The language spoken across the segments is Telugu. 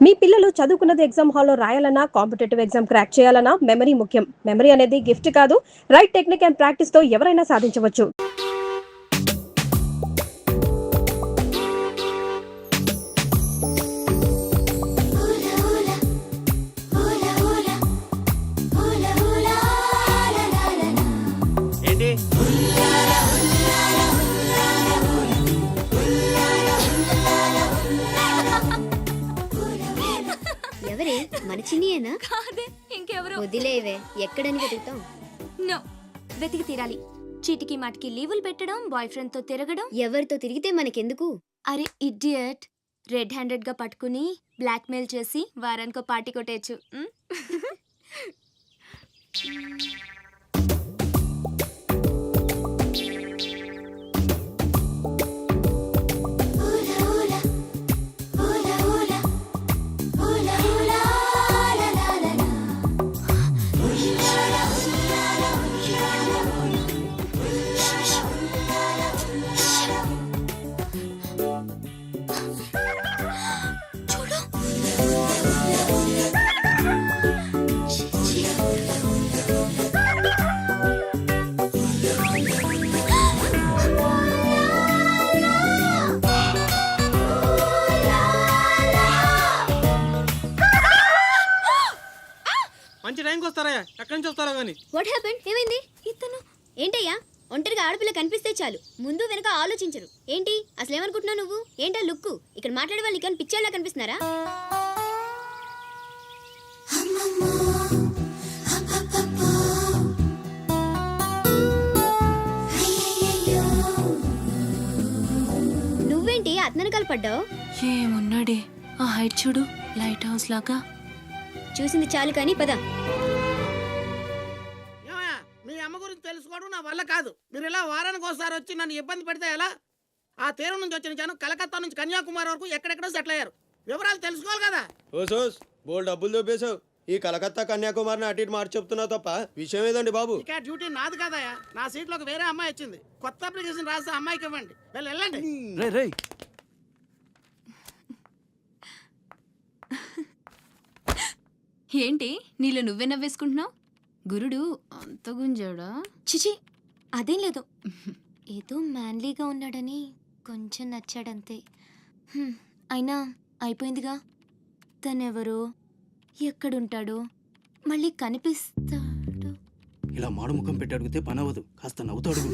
మీ పిల్లలు చదువుకున్నది ఎగ్జామ్ హాల్లో రాయాలన్నా కాంపిటేటివ్ ఎగ్జామ్ క్రాక్ చేయాలన్నా మెమరీ ముఖ్యం. మెమరీ అనేది గిఫ్ట్ కాదు, రైట్ టెక్నిక్ అండ్ ప్రాక్టీస్ తో ఎవరైనా సాధించవచ్చు. ఎవరే మన చిన్నియేనా? కాదే, ఇంకెవరు? వదిలేవే, ఎక్కడని వెతుకుతాం? నో, వెతికి తీరాలి. చీటికి మాటికి లీవులు పెట్టడం, బాయ్ ఫ్రెండ్ తో తిరగడం. ఎవరితో తిరిగితే మనకెందుకు? అరే ఇడియట్, రెడ్ హ్యాండెడ్ గా పట్టుకుని బ్లాక్ మెయిల్ చేసి వారానికో పార్టీ కొట్టేయచ్చు. మంచి టైంకి వస్తారా? ఎక్కడి నుంచి వస్తారా కానీ? What happened? ఏమైంది? ఇతను ఏంటయ్యా, ఒంటరిగా ఆడపిల్ల కనిపిస్తే చాలు ముందు వెనక ఆలోచించరు. ఏంటి అసలు ఏమనుకుంటున్నావు నువ్వు? ఏంటా లుక్కు? ఇక్కడ మాట్లాడే వాళ్ళు నీకు పిచ్చోళ్ళ కనిపిస్తున్నారా? నువ్వేంటి అతనకాలు పడ్డావు? ఏమున్నాడే, ఆ హైట్ చూడు, లైట్ హౌస్ లాగా. చూసింది చాలు కానీ పద. మీ అమ్మ గురించి తెలుసుకోవడం నా వల్ల కాదు. మీరు ఇలా వారానికి ఒకసారి వచ్చి నన్ను ఇబ్బంది పెడితే ఎలా? ఆ తీరం నుంచి వచ్చిన జనం కలకత్తా నుంచి కన్యాకుమారి వరకు ఎక్కడెక్కడో సెటిల్ అయ్యారు. వివరాలు తెలుసుకోవాలి కదా. ఓసోస్ బోల్ డబ్బులు దొబ్బేశావు. ఈ కలకత్తా కన్యాకుమారిని అటు ఇటు మార్చి చెప్తున్నావు తప్ప విషయం ఏదండి బాబు? ఇక డ్యూటీ నాది కదయా. నా సీట్లోకి వేరే అమ్మాయి వచ్చింది. కొత్త అప్లికేషన్ రాస్తే అమ్మాయికి ఇవ్వండి. వెళ్ళండి. ఏంటి నీలో నువ్వే నవ్వేసుకుంటున్నావు? గురుడు అంత గుంజాడా? చిచి, అదేం లేదు. ఏదో మ్యాన్లీగా ఉన్నాడని కొంచెం నచ్చాడంతే. అయినా అయిపోయిందిగా. తనెవరో, ఎక్కడుంటాడో, మళ్ళీ కనిపిస్తాడు. ఇలా మాడు ముఖం పెట్టి అడిగితే పని అవ్వదు. కాస్త నవ్వుతూ అడుగు.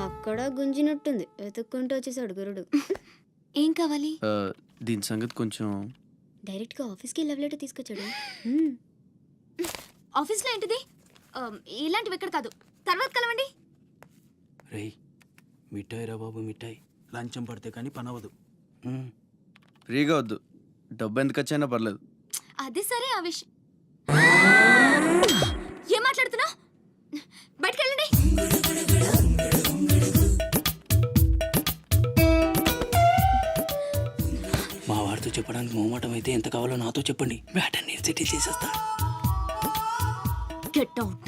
అక్కడ గుంజినట్టుంది, వెతుక్కుంటూ వచ్చేసాడు గురుడు. ఏం కావాలి? దీని సంగతి కొంచెం. డైరెక్ట్ గా ఆఫీస్కి లవ్ లెటర్ తీసుకొచ్చాడు. ఆఫీస్లో ఏంటిది? ఇలాంటివి ఎక్కడ కాదు, తర్వాత కలవండి. రేయ్, మిఠాయి రా బాబు, మిఠాయి. లంచం పడితే కానీ పని అవ్వదు. ఫ్రీగా వద్దు, డబ్బు ఎంత ఖర్చైనా పర్లేదు. అది సరే, ఆ విషయం ఏం మాట్లాడుతున్నా? బయటకెళ్ళండి. మా వారితో చెప్పడానికి మొహమాటం అయితే ఎంత కావాలో నాతో చెప్పండి. బ్యాటర్ నేను సెటిల్ చేసేస్తా. Get out.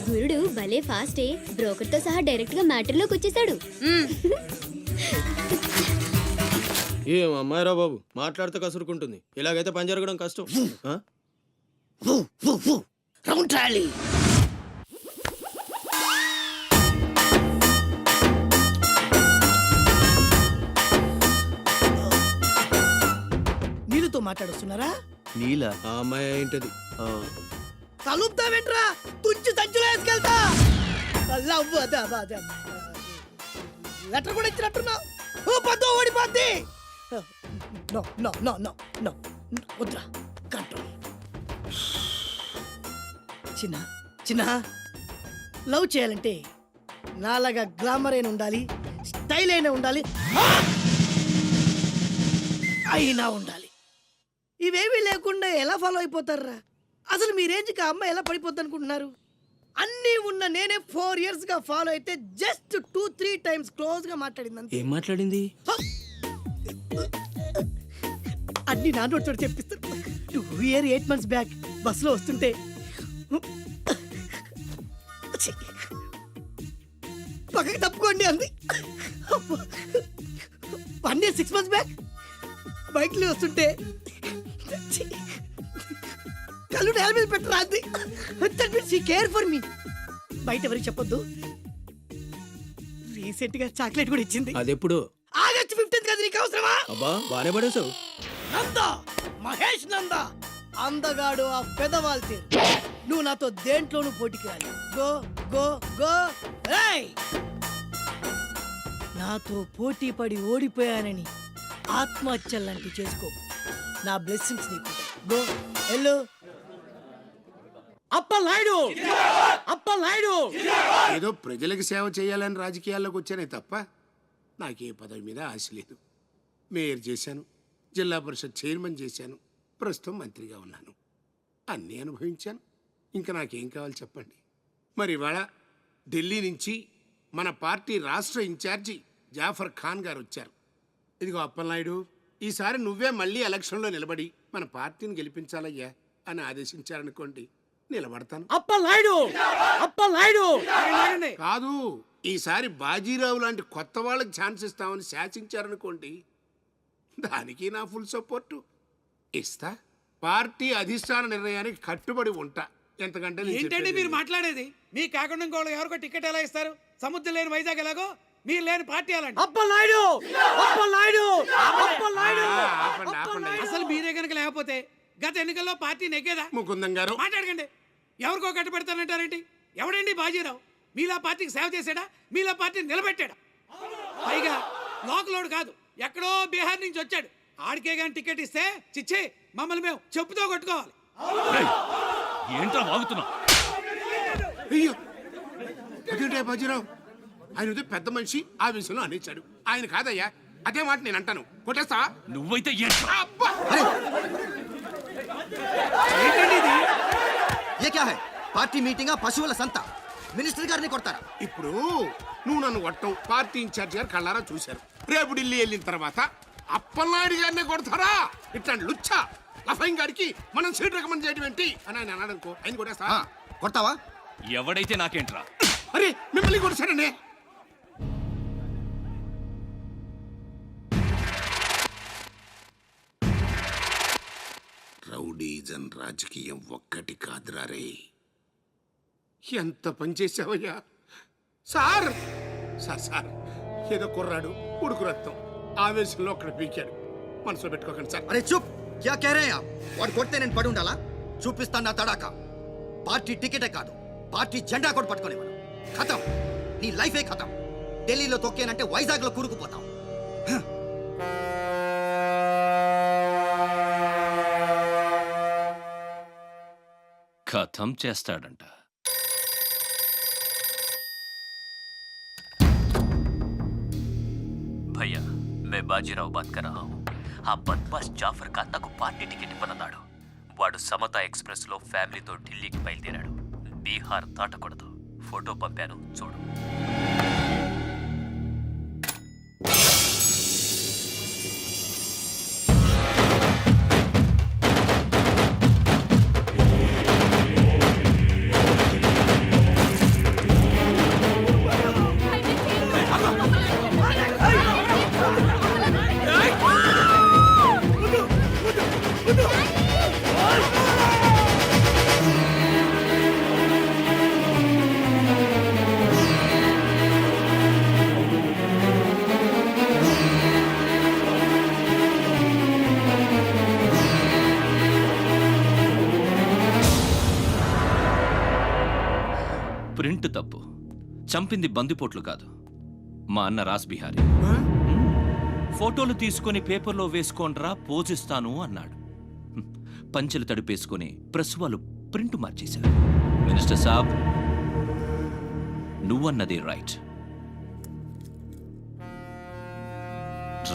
గురుడు భలే ఫాస్టే, బ్రోకర్ తో సహా డైరెక్ట్ గా మ్యాటర్ లోకి వచ్చేసాడు. ఏం అమ్మాయిరా బాబు, మాట్లాడితే కసురుకుంటుంది. ఇలాగైతే పని జరగడం కష్టం. Round trolley. నీళ్ళతో మాట్లాడుస్తున్నారా? నీలా? ఆ అమ్మాయి ఏంటది? కలుపుతా వెంట్రా, తుంచి సంచులో వేసుకెళ్తా. లెటర్ కూడా ఇచ్చినట్టున్నా. పద్దు ఓడిపోద్ది. No no no no no, వద్దురా, కంట్రోల్. చిన్న చిన్న, లవ్ చేయాలంటే నాలాగా గ్లామర్ అయినా ఉండాలి, స్టైల్ అయినా ఉండాలి, అయినా ఉండాలి. ఇవేమీ లేకుండా ఎలా ఫాలో అయిపోతారా? అసలు మీ రేంజ్కి ఆ అమ్మాయి ఎలా పడిపోద్ది అనుకుంటున్నారు? అన్నీ ఉన్న నేనే 4 years గా ఫాలో అయితే జస్ట్ 2-3 times క్లోజ్ గా మాట్లాడింది. ఏం మాట్లాడింది? అన్ని నా నోటితో చెప్పిస్తాను. 8 months బ్యాక్ బస్సులో వస్తుంటే పక్కకి తప్పుకోండి అంది. 1 year 6 months బ్యాక్ బైక్లో వస్తుంటే కళ్ళు నేల మీద పెట్టరా అంది. That means she care for me. బయట ఎవరికి చెప్పొద్దు. రీసెంట్ గా చాక్లెట్ కూడా ఇచ్చింది. అదెప్పుడు? ఆగస్టు 15th కదా, నీకు అవసరమా? అబ్బా బానే పడేసావు. నందా, మహేష్ నందా, అందగాడు ఆ పెదవాల్ తీరు. నువ్వు నాతో దేంట్లోనూ పోటీకి రాలి. Go go go. ఏయ్! నాతో పోటీ పడి ఓడిపోయానని ఆత్మహత్యలాంటి చేసుకో. నా బ్లెస్సింగ్స్ నీకు. గో ఎల్లు. అప్పలాయుడు, అప్పలాయుడు. ఏదో ప్రజలకు సేవ చేయాలని రాజకీయాల్లోకి వచ్చానే తప్ప నాకే పదవి మీద ఆశ లేదు. మేయర్ చేశాను, జిల్లా పరిషత్ చైర్మన్ చేశాను, ప్రస్తుతం మంత్రిగా ఉన్నాను. అన్నీ అనుభవించాను. ఇంకా నాకేం కావాలి చెప్పండి. మరి ఇవాళ ఢిల్లీ నుంచి మన పార్టీ రాష్ట్ర ఇన్ఛార్జి జాఫర్ ఖాన్ గారు వచ్చారు. ఇదిగో అప్పలనాయుడు, ఈసారి నువ్వే మళ్ళీ ఎలక్షన్లో నిలబడి మన పార్టీని గెలిపించాలయ్యా అని ఆదేశించారనుకోండి, నిలబడతాను. అప్పలాయుడు, అప్పలాయుడు. కాదు, ఈసారి బాజీరావు లాంటి కొత్త వాళ్ళకి ఛాన్స్ ఇస్తామని శాసించారనుకోండి, దానికి నా ఫుల్ సపోర్టు ఇస్తా. పార్టీ అధిష్టాన నిర్ణయానికి కట్టుబడి ఉంటా. ఎంతకంటే నేను ఏంటండి చెప్పేది మీరు లేదు. మాట్లాడేది? మీ కాకుండా ఇంకోళ్ళు ఎవరికో టికెట్ ఎలా ఇస్తారు? సముద్రం లేని వైజాగ్ ఎలాగో మీరు లేని పార్టీ అలాంటి. అప్పలాయుడు, అప్పలాయుడు, అప్పలాయుడు. ఆపండి, ఆపండి. అసలు మీరే కనుక లేకపోతే గత ఎన్నికల్లో పార్టీ నెగ్గేదా? ముకుందం గారు, మాట్లాడకండి. ఎవరికో కట్టబెడతానంటారేంటి? ఎవడండి బాజీరావు? మీలా పార్టీకి సేవ చేశాడా? మీలా పార్టీని నిలబెట్టాడా? పైగా లోకలోడు కాదు, ఎక్కడో బీహార్ నుంచి వచ్చాడు. ఆడికే కానీ టికెట్ ఇస్తే చిచ్చే మమ్మల్ని మేము చెప్పుతో కొట్టుకోవాలి. ఏంట్రా వాగుతున్నావు? అయ్యో అదేంటే బాజీరావు, ఆయన ఏదో పెద్ద మనిషి ఆ విషయంలో అనేచ్చాడు. ఆయన కాదయ్యా, అదే మాట నేను అంటాను. కొట్టేస్తావా? నువ్వైతే ఏంట్రా? అబ్బా! ఏంటండి ఇది? ये क्या है? పార్టీ మీటింగా పశువుల సంత? మినిస్టర్ గారిని కొడతారా? ఇప్పుడు నువ్వు నన్ను కొట్టం పార్టీ ఇన్ఛార్జ్ గారు కళ్ళారా చూశారు. రేపు ఢిల్లీ వెళ్ళిన తర్వాత అప్పలనాయుడు గారిని కొడతారా? ఇట్లాంటి లుచ్చా లఫైన్ గారికి మనం సీట్ రికమెండ్ చేయడం ఏంటి అని ఆయన అన్నాడనుకో, ఆయన కొట్టేస్తా. కొడతావా? ఎవడైతే నాకేంట్రా? అరే మిమ్మల్ని కొట్టాడండి. రౌడీజన్ రాజకీయం ఒక్కటి కాదురా రే. ఎంత పనిచేసావయ్యా సార్. సార్ సార్, ఏదో కుర్రాడు ఉడుకు రక్తం ఆవేశంలో అక్కడ పీకాడు. మనసులో పెట్టుకోకండి సార్. అరే చూప్, క్యా కహ రహే ఆప్? వాడు కొడితే నేను పడి ఉండాలా? చూపిస్తాను నా తడాక. పార్టీ టికెటే కాదు, పార్టీ జెండా కూడా పట్టుకోలేవాడు. ఖతం, నీ లైఫే ఖతం. ఢిల్లీలో తొక్కేనంటే వైజాగ్లో కూరుకుపోతాం. కథం చేస్తాడంట. भैया मैं बाजीराव बात कर रहा हूँ. ఆ బద్మాష్ జాఫర్ ఖాన్ నాకు పార్టీ టికెట్ ఇవ్వనన్నాడు. వాడు సమతా ఎక్స్ప్రెస్ లో ఫ్యామిలీతో ఢిల్లీకి బయలుదేరాడు. బీహార్ దాటకూడదు. ఫోటో పంపాను చూడు. ప్రింట్ తప్పు. చంపింది బందిపోట్లు కాదు, మా అన్న రాస్ బిహారీ. ఫోటోలు తీసుకొని పేపర్లో వేసుకోండ్రా పోజిస్తాను అన్నాడు. పంచెలు తడిపేసుకొని ప్రెస్ వాళ్ళు ప్రింట్ మార్చేశారు. మినిస్టర్ సాబ్, నువ్వన్నది రైట్.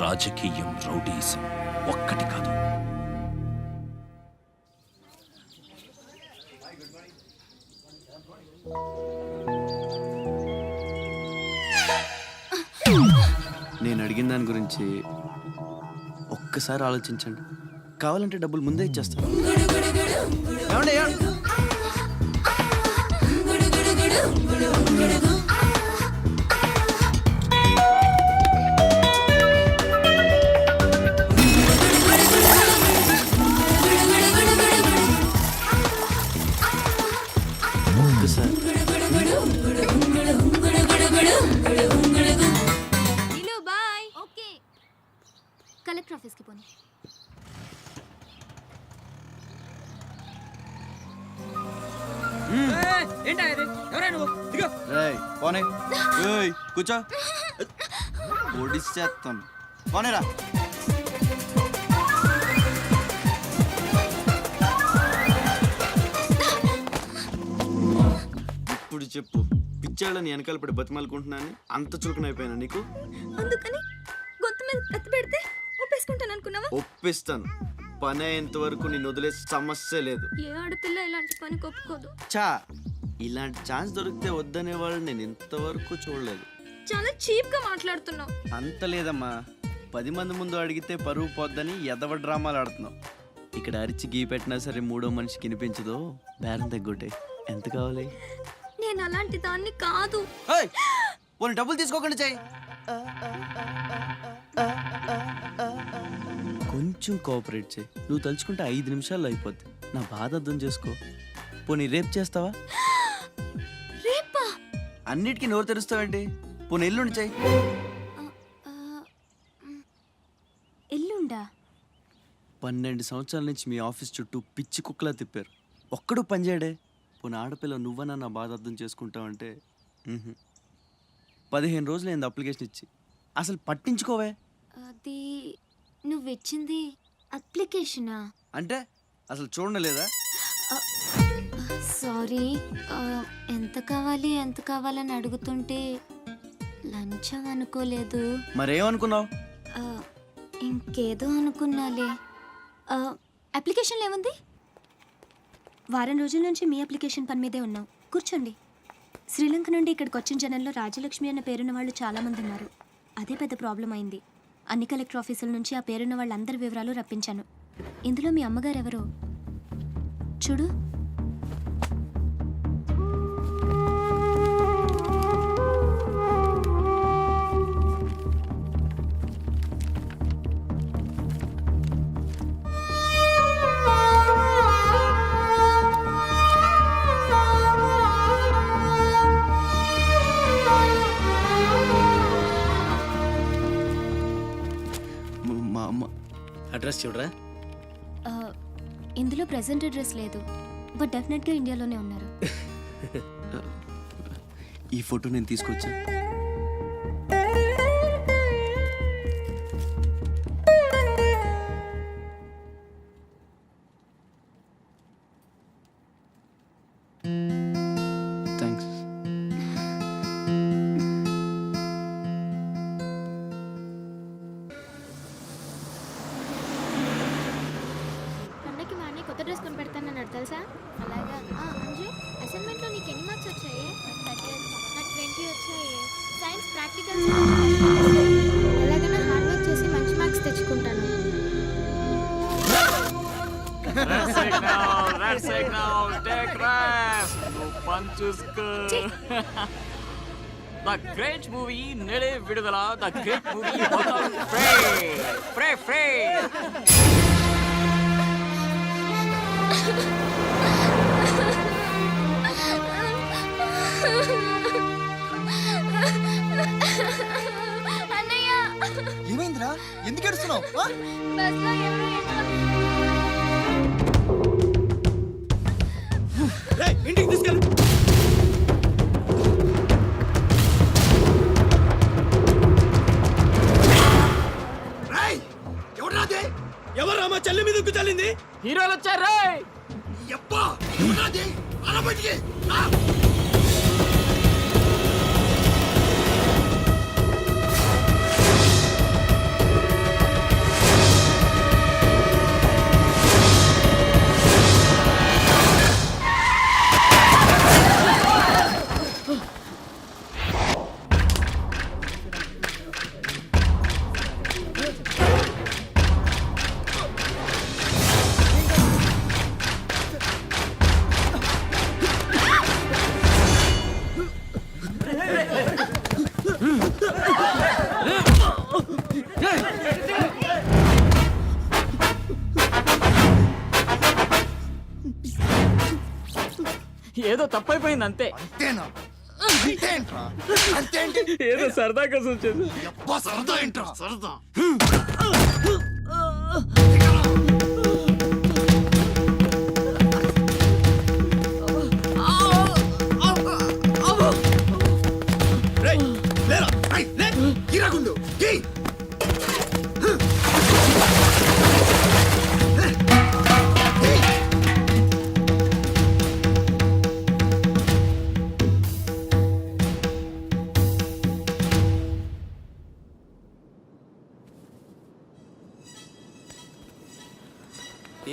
రాజకీయం రౌడీజం ఒక్కటి కాదు. నేను అడిగిన దాని గురించి ఒక్కసారి ఆలోచించండి. కావాలంటే డబ్బులు ముందే ఇచ్చేస్తాను. ఏమండి, ఏమండి? కలెక్టర్ ఆఫీస్కి పోనీ. రేయ్ పోనీ. ఏయ్ కూర్చో. ఒడిచేస్తాను. పోనేరా. ఇప్పుడు చెప్పు, పిచ్చాళ్ళని వెనకాల పడి బతిమాలుకుంటున్నాను అంత చులకనైపోయినా నీకు? అందుకని గొంతు మీద కత్తి పెడితే ఒప్పేసుకుంటాను అనుకున్నావా? ఒప్పిస్తాను. పని అయ్యేంత వరకు నేను వదిలే సమస్య లేదు. ఏ ఆడపిల్ల ఇలాంటి పని ఒప్పుకోదు. చా, ఇలాంటి ఛాన్స్ దొరికితే వద్దనే వాళ్ళు నేను ఇంతవరకు చూడలేదు. చాలా చీప్ గా మాట్లాడుతున్నావు. అంత లేదమ్మా, 10 మంది ముందు అడిగితే పరువు పోద్దని ఎదవ డ్రామాలు ఆడుతున్నావు. ఇక్కడ అరిచి గీ పెట్టినా సరే మూడో మనిషికి వినిపించదో బేరం తగ్గొట్టే. ఎంత కావాలి? నేను అలాంటి దాన్ని కాదు. పోనీ డబ్బులు తీసుకోకుండా చెయ్యి. కొంచెం కోఆపరేట్ చేయి. నువ్వు తలుచుకుంటే 5 నిమిషాల్లో అయిపోద్ది. నా బాధ అర్థం చేసుకో. పోనీ రేపు చేస్తావా? రేపా? అన్నిటికీ నోరు తెరుస్తావేంటి? పోనీ ఎల్లుండి చెయ్యి. ఎల్లుండా? 12 సంవత్సరాల నుంచి మీ ఆఫీస్ చుట్టూ పిచ్చి కుక్కలా తిప్పారు, ఒక్కడు పనిచేయడే. పోనీ ఆడపిల్ల నువ్వన్నా నా బాధ అర్థం చేసుకుంటావంటే 15 రోజులు అయింది అప్లికేషన్ ఇచ్చి, అసలు పట్టించుకోవే. అది నువ్విచ్చింది అప్లికేషనా? అంటే అసలు చూడలేదా? సారీ, ఎంత కావాలని అడుగుతుంటే లంచం అనుకోలేదు. మరేమనుకున్నావు? ఇంకేదో అనుకున్నాలే. అప్లికేషన్లో ఏముంది? వారం రోజుల నుంచి మీ అప్లికేషన్ పని మీదే ఉన్నాం. కూర్చోండి. శ్రీలంక నుండి ఇక్కడికి వచ్చిన జనంలో రాజలక్ష్మి అన్న పేరున్న వాళ్ళు చాలామంది ఉన్నారు. అదే పెద్ద ప్రాబ్లం అయింది. అన్ని కలెక్టర్ ఆఫీసుల నుంచి ఆ పేరున్న వాళ్ళందరి వివరాలు రప్పించాను. ఇందులో మీ అమ్మగారు ఎవరో చూడు. మా అమ్మ అడ్రస్ చూడరా. ఇందులో ప్రెసెంట్ అడ్రస్ లేదు, బట్ డెఫినెట్గా ఇండియాలోనే ఉన్నారు. ఈ ఫోటో నేను తీసుకొచ్చా. థ్యాంక్స్. పండగకి మా అన్నయ్య కొత్త డ్రెస్ కొని పెడతానన్నాడు తెలుసా? అలాగా. అంజు, అసైన్మెంట్లో నీకు ఎన్ని మార్క్స్ వచ్చాయి? నాకు 20 వచ్చాయి. సైన్స్ ప్రాక్టికల్స్ ఎలాగైనా హార్డ్ వర్క్ చేసి మంచి మార్క్స్ తెచ్చుకుంటాను. ద గ్రేట్ మూవీ నేడే విడుదల. ద గ్రేట్ మూవీ ఫ్రే. అన్నయ్య, ఏమైందిరా? ఎందుకు ఏడుస్తున్నావు? బస్లో ఎవరో ఇంటికి తీసుకెళ్ళి. ఎవరు మా చెల్లి మీద ఉక్కు చల్లింది? హీరోలు వచ్చారు. ఏదో తప్పైపోయింది అంతే. అంతేనా? అంతేంట్రా? అంతేంటి? ఏదో సరదా కోసం సరదా ఏంట్రా? సరదా రేయ్, లేరా, రేయ్, లే, గిరాగుండు, గీ.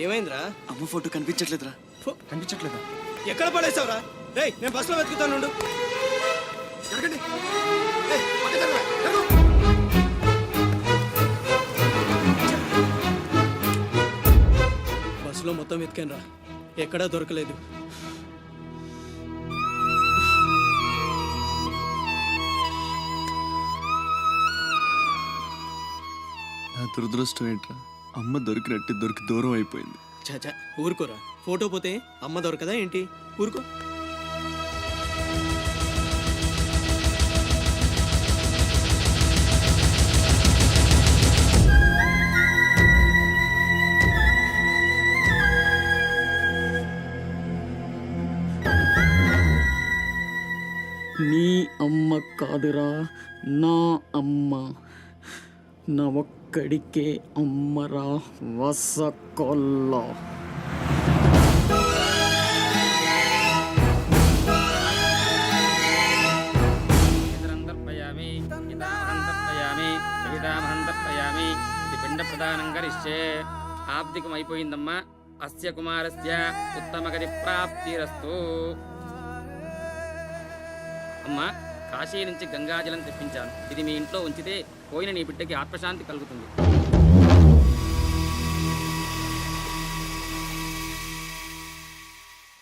ఏమైందిరా? అమ్మ ఫోటో కనిపించట్లేదురా. కనిపించట్లేదా? ఎక్కడ పడేసావురా? రేయ్, నేను బస్సులో వెతుకుతాను. జరగండి. ఏయ్, పక్కకి జరగరా, జరుగు. బస్సులో మొత్తం వెతికాను రా, ఎక్కడా దొరకలేదు. నా దురదృష్టం ఏంట్రా, అమ్మ దొరికి దూరం అయిపోయింది. చాచా, ఊరుకోరా. ఫోటో పోతే అమ్మ దొరకదా ఏంటి? ఊరుకో. నీ అమ్మ కాదురా, నా అమ్మ. నా ఒక్కడికే అమ్మరా వసకొల్ల. పిండ ప్రదానం కరిష్యే. ఆబ్దికం అయిపోయిందమ్మా. అస్య కుమారస్య ఉత్తమగతి ప్రాప్తిరస్తు. అమ్మా, కాశీ నుంచి గంగాజలం తెప్పించాను. ఇది మీ ఇంట్లో ఉంచితే పోయిన నీ బిడ్డకి ఆత్మశాంతి కలుగుతుంది.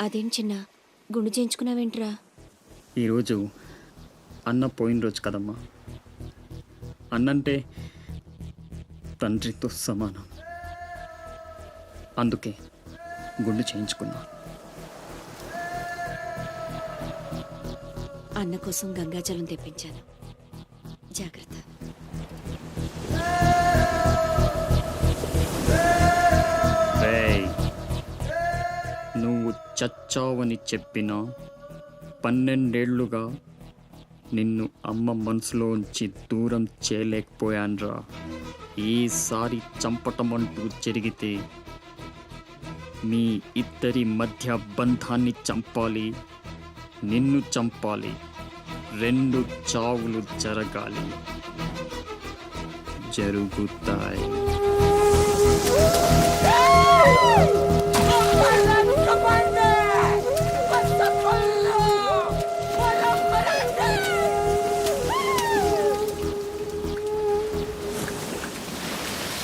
అదేం చిన్న గుండు చేయించుకున్నావేంట్రా? ఈరోజు అన్న పోయిన రోజు కదమ్మా. అన్నంటే తండ్రితో సమానం. అందుకే గుండు చేయించుకున్నా. అన్న కోసం గంగాజలం తెప్పించాను. జాగ్రత్త. రేయ్, నువ్వు చచ్చావని చెప్పిన 12 ఏళ్లుగా నిన్ను అమ్మ మనసులోంచి దూరం చేయలేకపోయాన్రా. ఈసారి చంపటం అంటూ జరిగితే మీ ఇద్దరి మధ్య బంధాన్ని చంపాలి, నిన్ను చంపాలి. 2 చావులు జరగాలి. జరుగుతాయి.